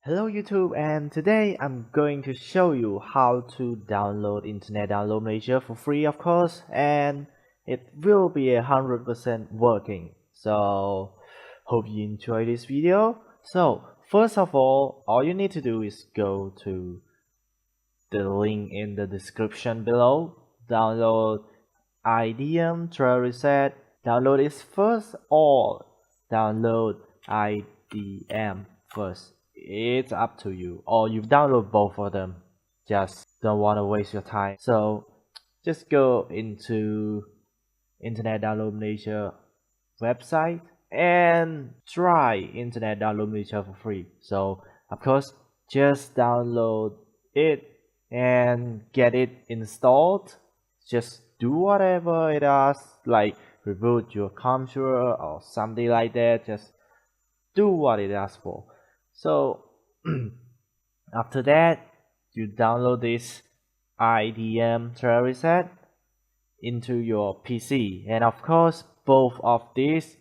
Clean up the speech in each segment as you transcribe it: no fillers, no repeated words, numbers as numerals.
Hello YouTube, and today I'm going to show you how to download Internet Download Manager for free, of course, and it will be 100% working. So hope you enjoy this video. So first of all you need to do is go to the link in the description below, download IDM Trail Reset. Download it first or download IDM first. It's up to you, or you download both of them. Just don't want to waste your time. So just go into Internet Download Manager website and try Internet Download Manager for free. So of course, just download it and get it installed. Just do whatever it asks, like reboot your computer or something like that. Just do what it asks for. So after that, you download this IDM Trail Reset into your PC, and of course both of these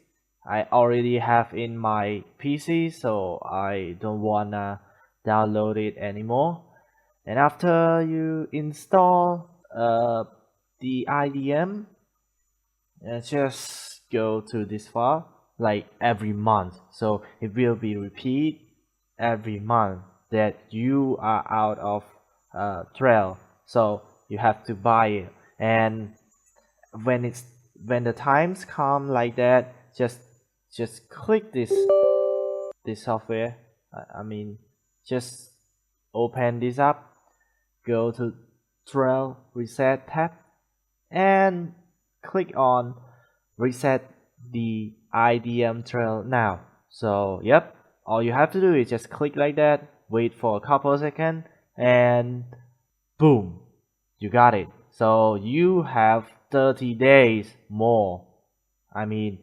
I already have in my PC, so I don't wanna download it anymore. And after you install the IDM, just go to this file like every month, so it will be repeat every month that you are out of trail, so you have to buy it. And when the times come like that, just click this software. I mean, just open this up, go to Trail Reset tab and click on reset the IDM trail now. So yep, all you have to do is just click like that, wait for a couple of seconds, and boom, you got it. So you have 30 days more. I mean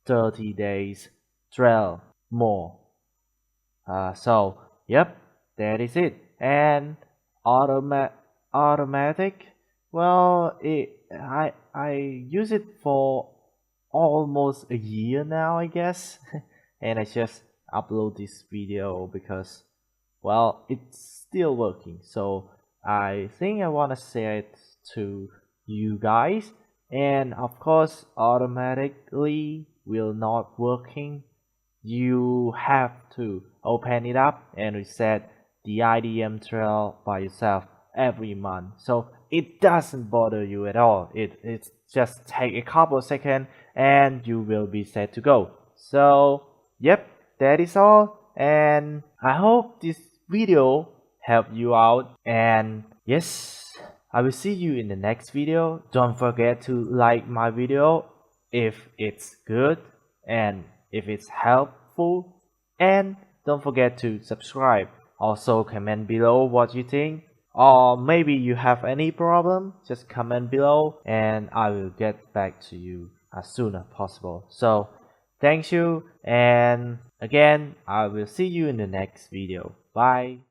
30 days trail more. So yep, that is it. And automatic, well, I use it for almost a year now, I guess. And I just upload this video because, well, it's still working. So I think I want to share it to you guys. And of course, automatically will not working. You have to open it up and reset the IDM trail by yourself every month. So it doesn't bother you at all. It just take a couple of seconds and you will be set to go. So yep, that is all, and I hope this video helped you out. And yes, I will see you in the next video. Don't forget to like my video if it's good and if it's helpful, and don't forget to subscribe. Also comment below what you think, or maybe you have any problem, just comment below and I will get back to you as soon as possible. So thank you, and again I will see you in the next video. Bye.